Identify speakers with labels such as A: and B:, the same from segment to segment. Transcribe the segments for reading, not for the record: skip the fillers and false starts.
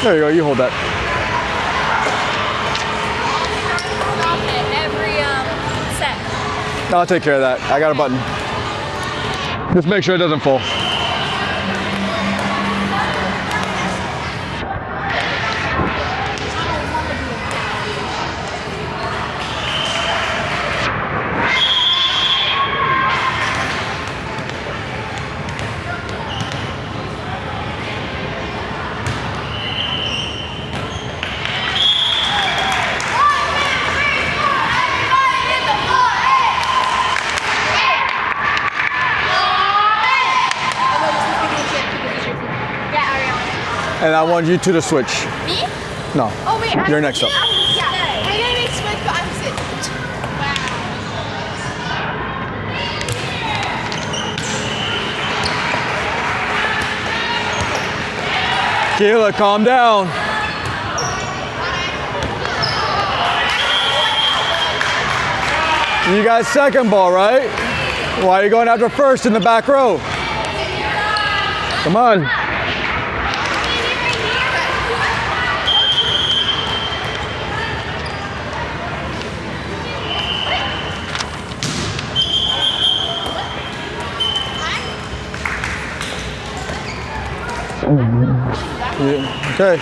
A: There you go, you hold that.
B: Stop it every set.
A: I'll take care of that. I got a button. Just make sure it doesn't fall. And I want you two to switch.
B: Me?
A: No.
B: Oh wait,
A: You're next up.
B: Yeah. I didn't expect the opposite.
A: Kayla, calm down. You got second ball, right? Why are you going after first in the back row? Come on. Yeah. Okay,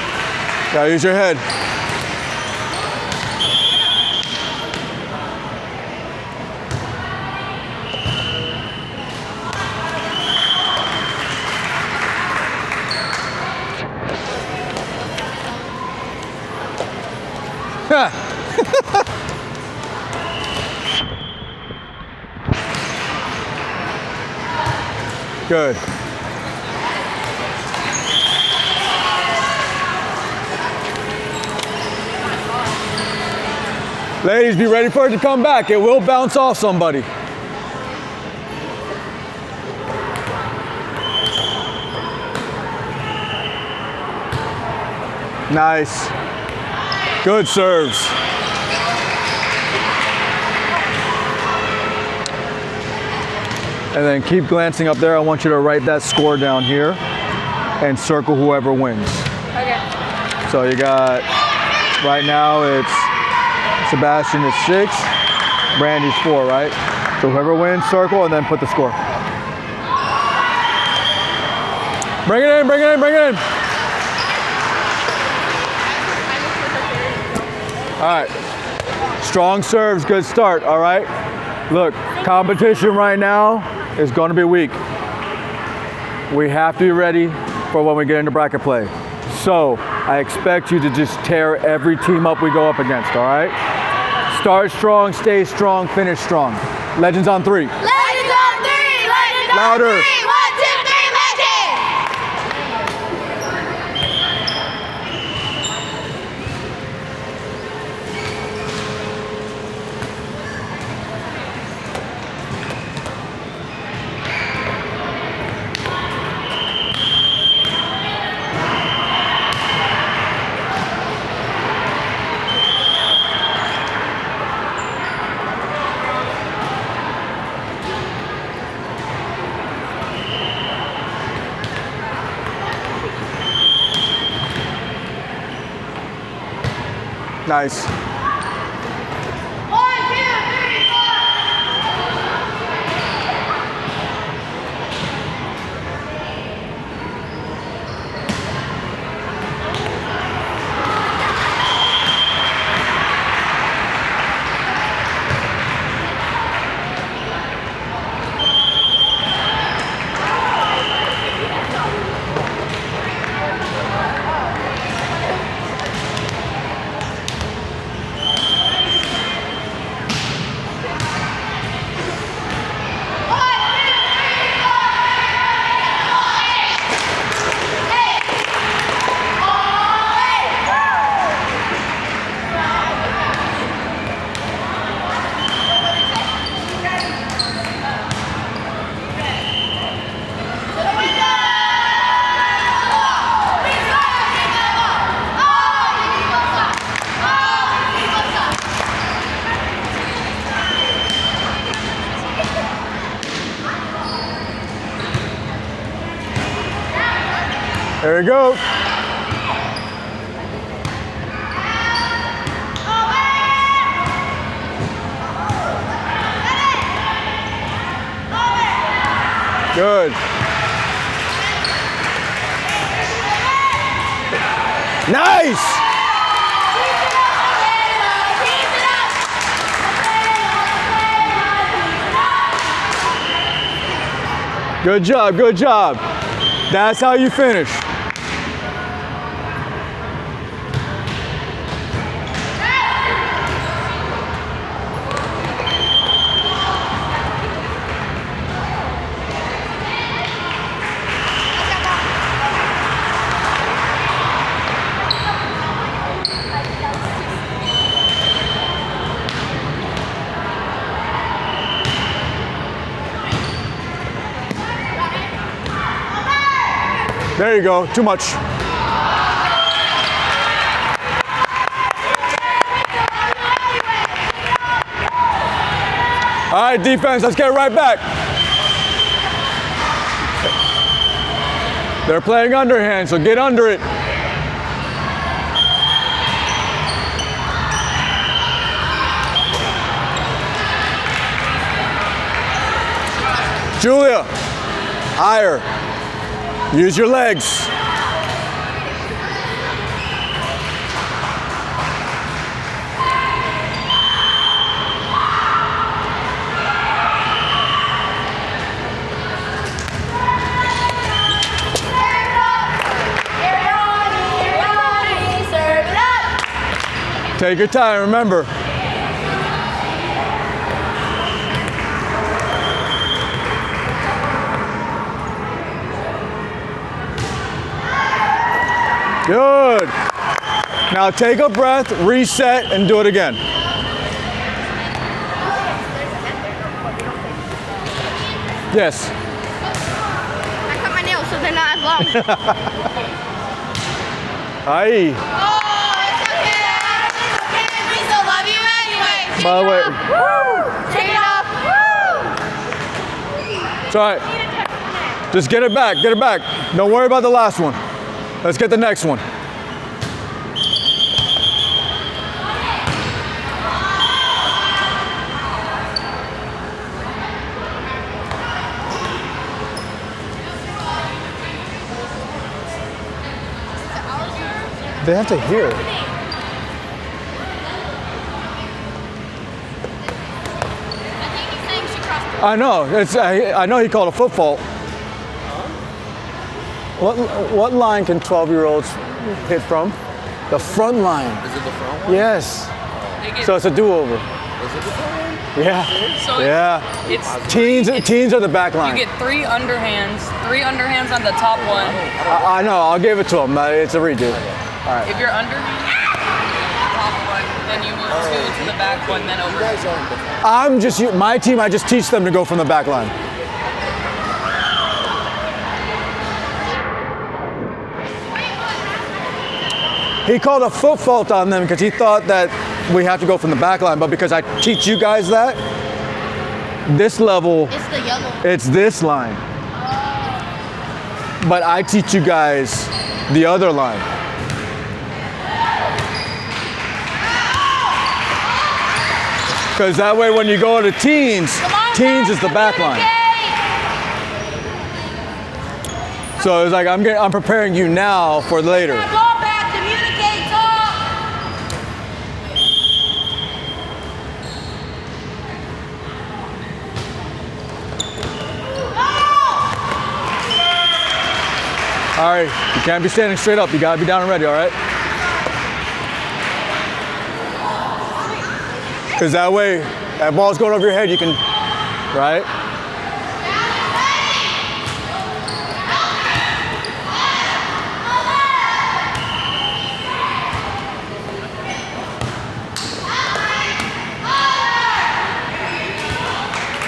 A: gotta use your head. Good. Ladies, be ready for it to come back. It will bounce off somebody. Nice. Good serves. And then keep glancing up there. I want you to write that score down here and circle whoever wins.
B: Okay.
A: So you got, right now it's Sebastian is 6, Brandy's 4, right? So whoever wins, circle, and then put the score. Bring it in, bring it in, bring it in. All right. Strong serves, good start, all right? Look, competition right now is going to be weak. We have to be ready for when we get into bracket play. So I expect you to just tear every team up we go up against, all right? Start strong, stay strong, finish strong. Legends on 3.
B: Legends on 3! Legends
A: Louder.
B: on 3! 1, 2, 3, legends!
A: Nice.
B: 1, 2, 3, 4!
A: There we go. Good. Nice. Good job, good job. That's how you finish. There you go, too much. All right, defense, let's get right back. They're playing underhand, so get under it. Julia, higher. Use your legs. Take your time, remember. Good. Now take a breath, reset, and do it again. Yes.
B: I cut my nails so they're not as long.
A: Aye.
B: We still love you anyway.
A: By the way,
B: Take it off.
A: it's all right. Just get it back, get it back. Don't worry about the last one. Let's get the next one. They have to hear it. I know. I know he called a foot fault. What line can 12-year-olds hit from? The front line.
C: Is it the front one?
A: Yes. So it's a do-over.
C: Is it the front one?
A: Yeah.
D: So
A: Yeah.
D: it's
A: Teens are the back line.
D: you get three underhands on the top one.
A: I know. I'll give it to him. It's a redo.
D: If you're underhand, top one, then you move two to the back one, then
C: You guys
D: over.
C: aren't the
A: My team, I just teach them to go from the back line. He called a foot fault on them because he thought that we have to go from the back line, but because I teach you guys that, this level,
B: It's the yellow.
A: it's this line. But I teach you guys the other line. Because that way when you go to teens, teens is the back line. So it's like I'm preparing you now for later.
B: Go back, communicate, talk.
A: All right, you can't be standing straight up. You gotta be down and ready, all right? Because that way, that ball's going over your head, you can, right?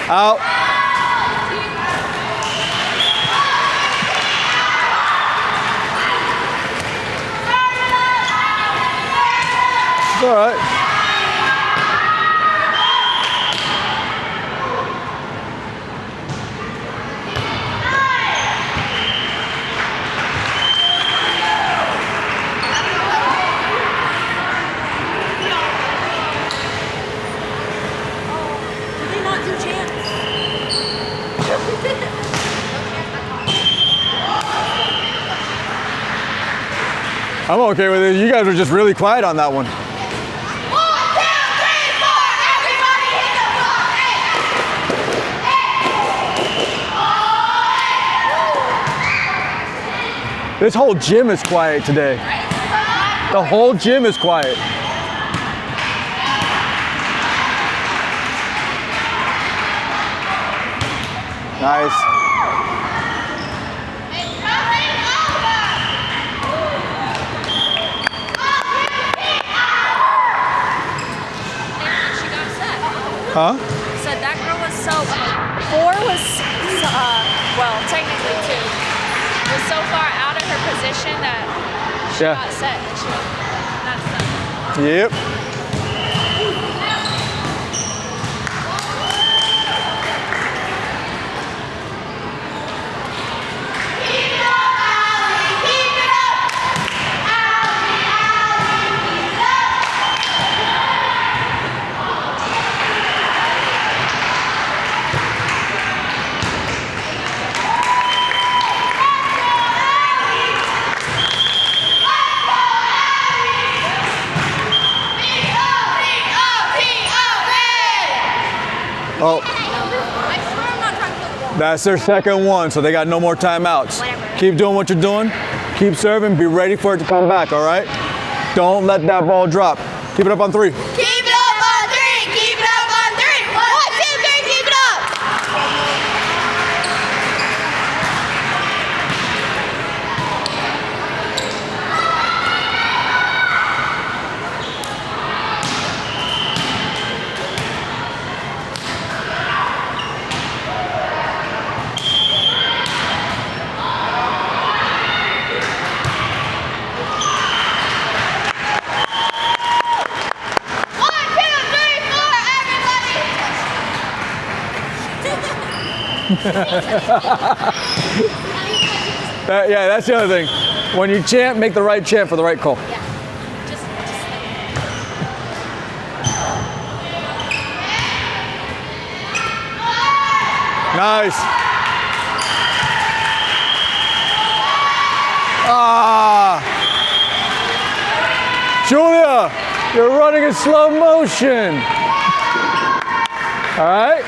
A: Out. It's all right.
B: Did they not do chants?
A: I'm okay with it. You guys were just really quiet on that one.
B: 1, 2, 3, 4. Everybody hit the ball. Hey.
A: This whole gym is quiet today. The whole gym is quiet. Nice. Huh?
E: Said that girl was so. 4 was, well, technically 2, was so far out of her position that she
A: Yeah.
E: got set. And she not stuck.
A: Yep. Oh,
B: I swear I'm not trying to kill the ball.
A: that's their second one, so they got no more timeouts.
B: Whatever.
A: Keep doing what you're doing. Keep serving. Be ready for it to come back, all right? Don't let that ball drop. Keep it up on 3.
B: Keep it up on 3. Keep it up on 3. 1, 2, 3. Keep it up.
A: Yeah, that's the other thing. When you chant, make the right chant for the right call. Nice. Ah. Julia, you're running in slow motion. All right.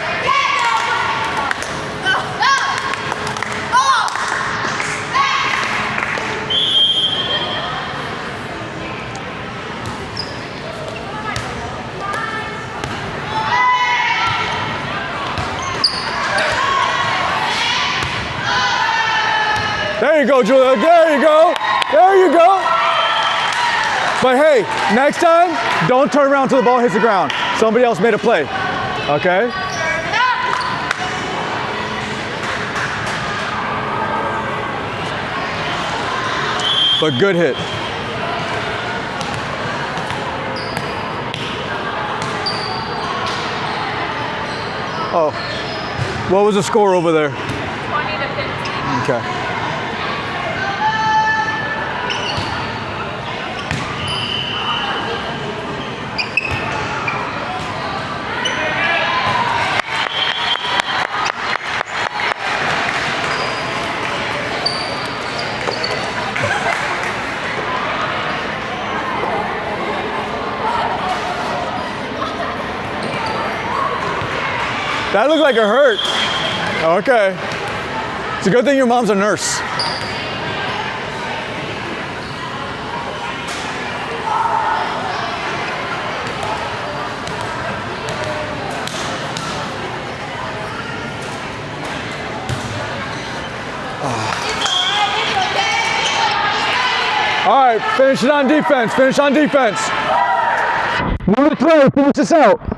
A: There you go, Julia. There you go. There you go. But hey, next time, don't turn around till the ball hits the ground. Somebody else made a play. Okay? But good hit. Oh, what was the score over there?
E: 20 to 15.
A: Okay. That looked like it hurt. Okay. It's a good thing your mom's a nurse. All right, finish it on defense. Finish on defense. Move the play. Finish this out.